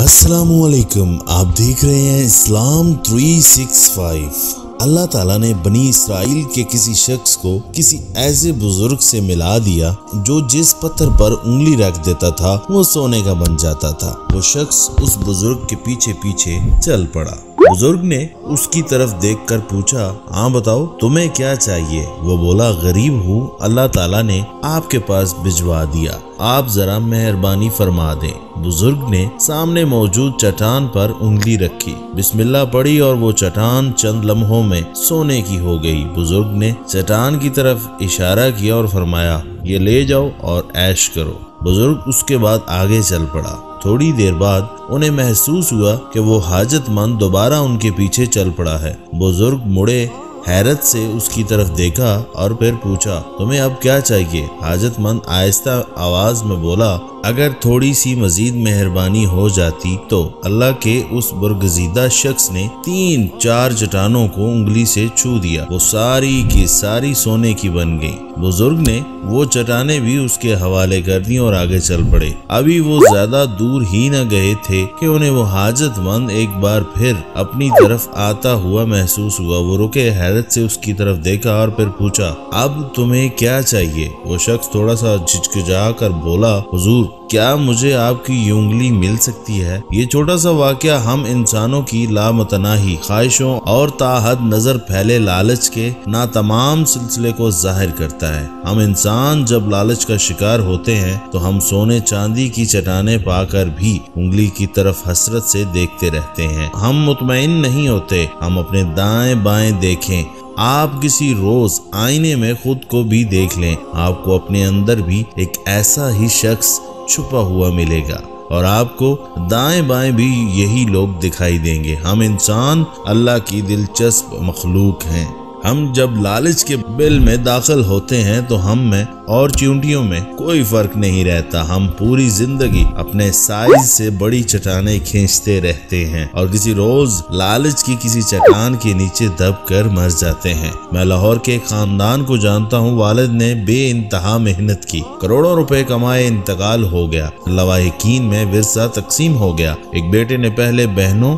السلام علیکم، آپ دیکھ رہے ہیں اسلام 365۔ اللہ تعالیٰ نے بنی اسرائیل کے کسی شخص کو کسی ایسے بزرگ سے ملا دیا جو جس پتھر پر انگلی رکھ دیتا تھا وہ سونے کا بن جاتا تھا۔ وہ شخص اس بزرگ کے پیچھے پیچھے چل پڑا۔ بزرگ نے اس کی طرف دیکھ کر پوچھا، ہاں بتاؤ تمہیں کیا چاہیے؟ وہ بولا، غریب ہوں، اللہ تعالیٰ نے آپ کے پاس بھجوا دیا، آپ ذرا مہربانی فرما دیں۔ بزرگ نے سامنے موجود چٹان پر انگلی رکھی، بسم اللہ پڑھی اور وہ چٹان چند لمحوں میں سونے کی ہو گئی۔ بزرگ نے چٹان کی طرف اشارہ کیا اور فرمایا، یہ لے جاؤ اور عیش کرو۔ بزرگ اس کے بعد آگے چل پڑا۔ تھوڑی دیر بعد انہیں محسوس ہوا کہ وہ حاجت مند دوبارہ ان کے پیچھے چل پڑا ہے۔ بزرگ مڑے، حیرت سے اس کی طرف دیکھا اور پھر پوچھا، تمہیں اب کیا چاہیے؟ حاجت مند آہستہ آواز میں بولا، اگر تھوڑی سی مزید مہربانی ہو جاتی تو۔ اللہ کے اس برگزیدہ شخص نے 3-4 چٹانوں کو انگلی سے چھو دیا، وہ ساری کی ساری سونے کی بن گئی۔ بزرگ نے وہ چٹانیں بھی اس کے حوالے کر دی اور آگے چل پڑے۔ ابھی وہ زیادہ دور ہی نہ گئے تھے کہ انہیں وہ حاجت مند ایک بار پھر اپنی طرف آتا ہوا محسوس ہوا۔ وہ رکے، حیرت سے اس کی طرف دیکھا اور پھر پوچھا، اب تمہیں کیا چاہیے؟ وہ شخص تھوڑا سا جھجکا کر بولا، حضور کیا مجھے آپ کی یہ انگلی مل سکتی ہے؟ یہ چھوٹا سا واقعہ ہم انسانوں کی لامتناہی خواہشوں اور تاحد نظر پھیلے لالچ کے ناتمام سلسلے کو ظاہر کرتا ہے۔ ہم انسان جب لالچ کا شکار ہوتے ہیں تو ہم سونے چاندی کی چٹانیں پا کر بھی انگلی کی طرف حسرت سے دیکھتے رہتے ہیں۔ ہم مطمئن نہیں ہوتے۔ ہم اپنے دائیں بائیں دیکھیں۔ آپ کسی روز آئینے میں خود کو بھی دیکھ لیں، آپ کو اپنے اندر بھی ایک ایسا ہی شخص چھپا ہوا ملے گا اور آپ کو دائیں بائیں بھی یہی لوگ دکھائی دیں گے۔ ہم انسان اللہ کی دلچسپ مخلوق ہیں۔ ہم جب لالچ کے بل میں داخل ہوتے ہیں تو ہم میں اور چیونٹیوں میں کوئی فرق نہیں رہتا۔ ہم پوری زندگی اپنے سائز سے بڑی چٹانیں کھینچتے رہتے ہیں اور کسی روز لالچ کی کسی چٹان کے نیچے دب کر مر جاتے ہیں۔ میں لاہور کے ایک خاندان کو جانتا ہوں۔ والد نے بے انتہا محنت کی، کروڑوں روپے کمائے، انتقال ہو گیا، لواحقین میں ورثہ تقسیم ہو گیا۔ ایک بیٹے نے پہلے بہنوں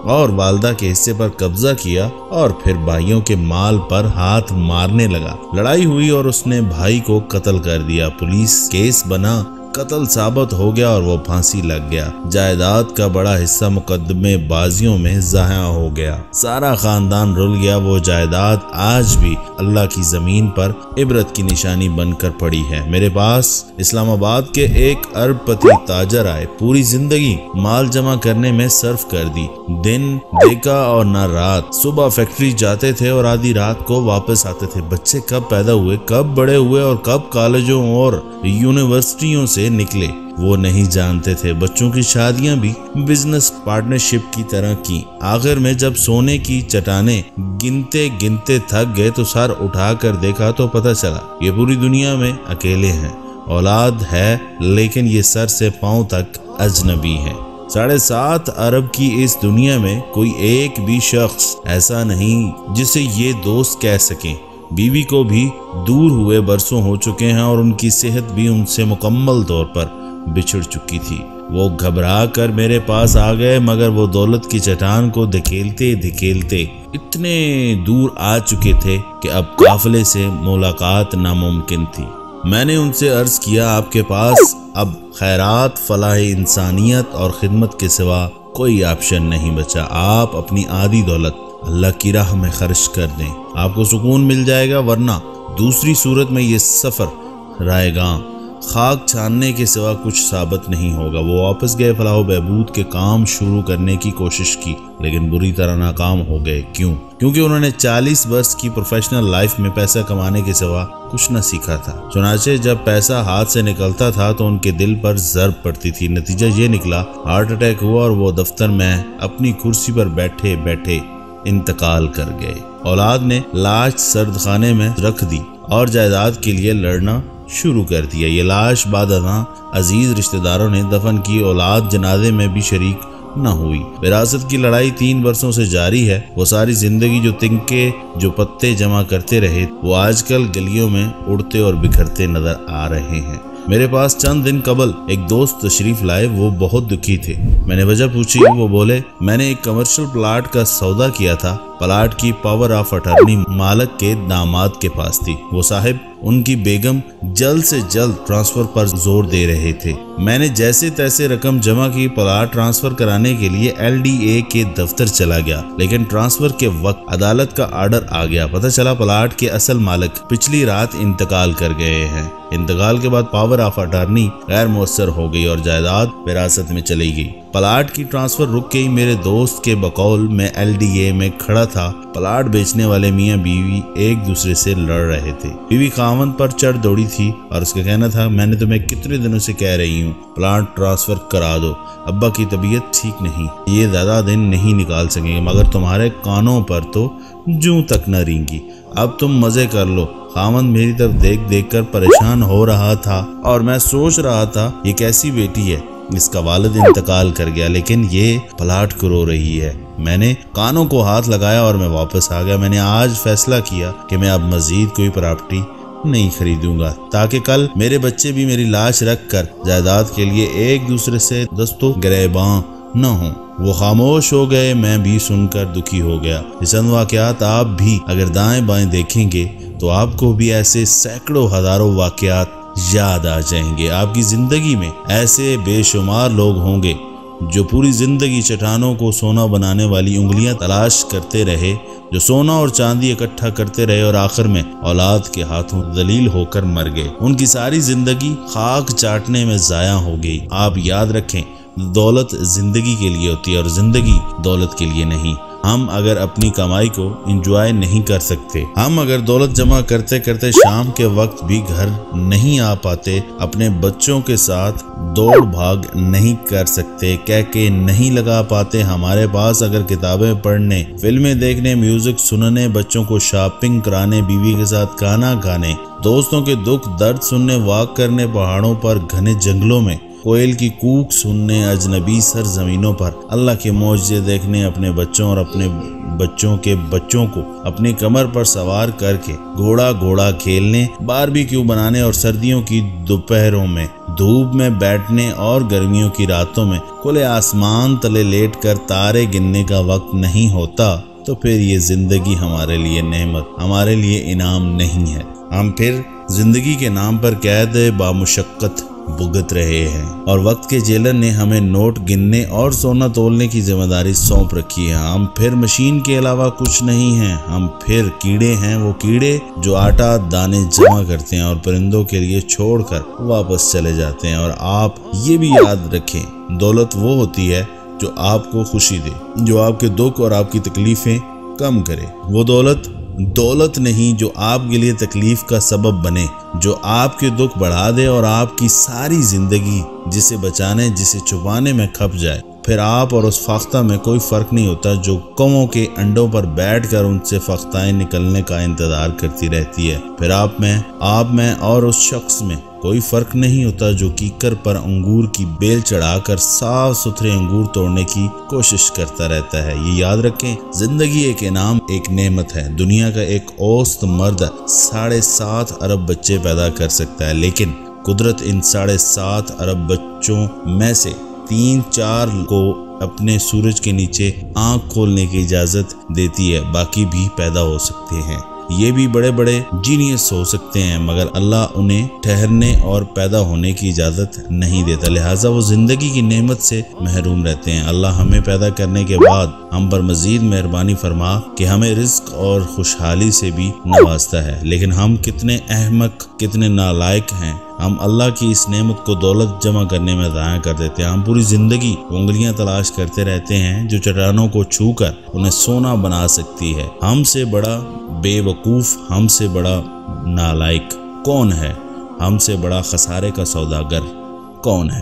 اور والدہ کے حصے پر قبضہ کیا اور پھر بھائیوں کے مال پر ہاتھ مارنے لگا۔ لڑائی ہوئی اور اس نے بھائی کو قتل کر دیا۔ پولیس کیس بنا، قتل ثابت ہو گیا اور وہ پھانسی لگ گیا۔ جائیداد کا بڑا حصہ مقدمے بازیوں میں ضائع ہو گیا۔ سارا خاندان رل گیا۔ وہ جائیداد آج بھی اللہ کی زمین پر عبرت کی نشانی بن کر پڑی ہے۔ میرے پاس اسلام آباد کے ایک ارب پتی تاجر آئے، پوری زندگی مال جمع کرنے میں صرف کر دی، دن دیکھا اور نہ رات۔ صبح فیکٹری جاتے تھے اور آدھی رات کو واپس آتے تھے۔ بچے کب پیدا ہوئے، کب بڑے ہوئے اور کب کالجوں اور یونیورسٹیوں سے نکلے وہ نہیں جانتے تھے۔ بچوں کی شادیاں بھی بزنس پارٹنرشپ کی طرح کی۔ آخر میں جب سونے کی چٹانیں گنتے گنتے تھک گئے تو سر اٹھا کر دیکھا تو پتہ چلا یہ پوری دنیا میں اکیلے ہیں۔ اولاد ہے لیکن یہ سر سے پاؤں تک اجنبی ہے۔ 7.5 ارب کی اس دنیا میں کوئی ایک بھی شخص ایسا نہیں جسے یہ دوست کہہ سکیں۔ بیوی کو بھی دور ہوئے برسوں ہو چکے ہیں اور ان کی صحت بھی ان سے مکمل طور پر بچھڑ چکی تھی۔ وہ گھبرا کر میرے پاس آ گئے مگر وہ دولت کی چٹان کو دھکیلتے دھکیلتے اتنے دور آ چکے تھے کہ اب قافلے سے ملاقات ناممکن تھی۔ میں نے ان سے عرض کیا، آپ کے پاس اب خیرات، فلاح انسانیت اور خدمت کے سوا کوئی آپشن نہیں بچا۔ آپ اپنی آدھی دولت اللہ کی راہ میں خرچ کر دیں، آپ کو سکون مل جائے گا، ورنہ دوسری صورت میں یہ سفر رائے گاں خاک چھاننے کے سوا کچھ ثابت نہیں ہوگا۔ وہ واپس گئے، فلاح و بہبود کے کام شروع کرنے کی کوشش کی لیکن بری طرح ناکام ہو گئے۔ کیونکہ انہوں نے 40 برس کی پروفیشنل لائف میں پیسہ کمانے کے سوا کچھ نہ سیکھا تھا۔ چنانچہ جب پیسہ ہاتھ سے نکلتا تھا تو ان کے دل پر ضرب پڑتی تھی۔ نتیجہ یہ نکلا، ہارٹ اٹیک ہوا اور وہ دفتر میں اپنی کرسی پر بیٹھے بیٹھے انتقال کر گئے۔ اولاد نے لاش سرد خانے میں رکھ دی اور جائیداد کے لیے لڑنا شروع کر دیا۔ یہ لاش بعد ازاں عزیز رشتہ داروں نے دفن کی۔ اولاد جنازے میں بھی شریک نہ ہوئی۔ وراثت کی لڑائی 3 برسوں سے جاری ہے۔ وہ ساری زندگی جو تنکے جو پتے جمع کرتے رہے وہ آج کل گلیوں میں اڑتے اور بکھرتے نظر آ رہے ہیں۔ میرے پاس چند دن قبل ایک دوست تشریف لائے، وہ بہت دکھی تھے۔ میں نے وجہ پوچھی، وہ بولے میں نے ایک کمرشل پلاٹ کا سودا کیا تھا، پلاٹ کی پاور آف اٹارنی مالک کے داماد کے پاس تھی، وہ صاحب ان کی بیگم جلد سے جلد ٹرانسفر پر زور دے رہے تھے۔ میں نے جیسے تیسے رقم جمع کی، پلاٹ ٹرانسفر کرانے کے لیے LDA کے دفتر چلا گیا، لیکن ٹرانسفر کے وقت عدالت کا آرڈر آ گیا، پتہ چلا پلاٹ کے اصل مالک پچھلی رات انتقال کر گئے ہیں۔ انتقال کے بعد پاور آف اٹارنی غیر مؤثر ہو گئی اور جائیداد وراثت میں چلی گئی۔ پلاٹ کی ٹرانسفر رک گئی۔ میرے دوست کے بقول میں LDA میں کھڑا تھا، پلاٹ بیچنے والے میاں بیوی ایک دوسرے سے لڑ رہے تھے۔ بیوی خاوند پر چڑھ دوڑی تھی اور اس کا کہنا تھا میں نے تمہیں کتنے دنوں سے کہہ رہی ہوں پلاٹ ٹرانسفر کرا دو، ابا کی طبیعت ٹھیک نہیں، یہ زیادہ دن نہیں نکال سکیں گے، مگر تمہارے کانوں پر تو جوں تک نہ رینگی، اب تم مزے کر لو۔ خاوند میری طرف دیکھ دیکھ کر پریشان ہو رہا تھا اور میں سوچ رہا تھا یہ کیسی بیٹی ہے، اس کا والد انتقال کر گیا لیکن یہ پلاٹ کو رو رہی ہے۔ میں نے کانوں کو ہاتھ لگایا اور میں واپس آ گیا۔ میں نے آج فیصلہ کیا کہ میں اب مزید کوئی پراپرٹی نہیں خریدوں گا تاکہ کل میرے بچے بھی میری لاش رکھ کر جائیداد کے لیے ایک دوسرے سے دستو گریباں نہ ہوں۔ وہ خاموش ہو گئے، میں بھی سن کر دکھی ہو گیا۔ یہ چند واقعات آپ بھی اگر دائیں بائیں دیکھیں گے تو آپ کو بھی ایسے سینکڑوں ہزاروں واقعات یاد آ جائیں گے۔ آپ کی زندگی میں ایسے بے شمار لوگ ہوں گے جو پوری زندگی چٹانوں کو سونا بنانے والی انگلیاں تلاش کرتے رہے، جو سونا اور چاندی اکٹھا کرتے رہے اور آخر میں اولاد کے ہاتھوں ذلیل ہو کر مر گئے۔ ان کی ساری زندگی خاک چاٹنے میں ضائع ہو گئی۔ آپ یاد رکھیں، دولت زندگی کے لیے ہوتی ہے اور زندگی دولت کے لیے نہیں۔ ہم اگر اپنی کمائی کو انجوائے نہیں کر سکتے، ہم اگر دولت جمع کرتے کرتے شام کے وقت بھی گھر نہیں آ پاتے، اپنے بچوں کے ساتھ دوڑ بھاگ نہیں کر سکتے، کہہ کے نہیں لگا پاتے، ہمارے پاس اگر کتابیں پڑھنے، فلمیں دیکھنے، میوزک سننے، بچوں کو شاپنگ کرانے، بیوی کے ساتھ کھانا کھانے، دوستوں کے دکھ درد سننے، واک کرنے، پہاڑوں پر، گھنے جنگلوں میں کوئل کی کوک سننے، اجنبی سرزمینوں پر اللہ کے معجزے دیکھنے، اپنے بچوں اور اپنے بچوں کے بچوں کو اپنی کمر پر سوار کر کے گھوڑا کھیلنے، باربیکیو بنانے اور سردیوں کی دوپہروں میں دھوپ میں بیٹھنے اور گرمیوں کی راتوں میں کھلے آسمان تلے لیٹ کر تارے گننے کا وقت نہیں ہوتا، تو پھر یہ زندگی ہمارے لیے نعمت، ہمارے لیے انعام نہیں ہے۔ ہم پھر زندگی کے نام پر قید بامشقت بھگت رہے ہیں اور وقت کے جیلر نے ہمیں نوٹ گننے اور سونا تولنے کی ذمہ داری سونپ رکھی ہے۔ ہم پھر مشین کے علاوہ کچھ نہیں ہیں، ہم پھر کیڑے ہیں، وہ کیڑے جو آٹا دانے جمع کرتے ہیں اور پرندوں کے لیے چھوڑ کر واپس چلے جاتے ہیں۔ اور آپ یہ بھی یاد رکھیں، دولت وہ ہوتی ہے جو آپ کو خوشی دے، جو آپ کے دکھ اور آپ کی تکلیفیں کم کرے۔ وہ دولت نہیں جو آپ کے لیے تکلیف کا سبب بنے، جو آپ کے دکھ بڑھا دے اور آپ کی ساری زندگی جسے بچانے، جسے چھپانے میں کھپ جائے۔ پھر آپ اور اس فاختہ میں کوئی فرق نہیں ہوتا جو کووں کے انڈوں پر بیٹھ کر ان سے فاختائیں نکلنے کا انتظار کرتی رہتی ہے۔ پھر آپ میں اور اس شخص میں کوئی فرق نہیں ہوتا جو کیکر پر انگور کی بیل چڑھا کر صاف ستھرے انگور توڑنے کی کوشش کرتا رہتا ہے۔ یہ یاد رکھیں، زندگی ایک انعام، ایک نعمت ہے۔ دنیا کا ایک اوسط مرد 7.5 ارب بچے پیدا کر سکتا ہے، لیکن قدرت ان 7.5 ارب بچوں میں سے 3-4 کو اپنے سورج کے نیچے آنکھ کھولنے کی اجازت دیتی ہے، باقی بھی پیدا ہو سکتے ہیں۔ یہ بھی بڑے بڑے جینیس ہو سکتے ہیں، مگر اللہ انہیں ٹھہرنے اور پیدا ہونے کی اجازت نہیں دیتا، لہٰذا وہ زندگی کی نعمت سے محروم رہتے ہیں۔ اللہ ہمیں پیدا کرنے کے بعد ہم پر مزید مہربانی فرما کہ ہمیں رزق اور خوشحالی سے بھی نوازتا ہے، لیکن ہم کتنے احمق، کتنے نالائق ہیں۔ ہم اللہ کی اس نعمت کو دولت جمع کرنے میں ضائع کر دیتے ہیں۔ ہم پوری زندگی انگلیاں تلاش کرتے رہتے ہیں جو چٹانوں کو چھو کر انہیں سونا بنا سکتی ہے۔ ہم سے بڑا بے وقوف، ہم سے بڑا نالائق کون ہے؟ ہم سے بڑا خسارے کا سوداگر کون ہے؟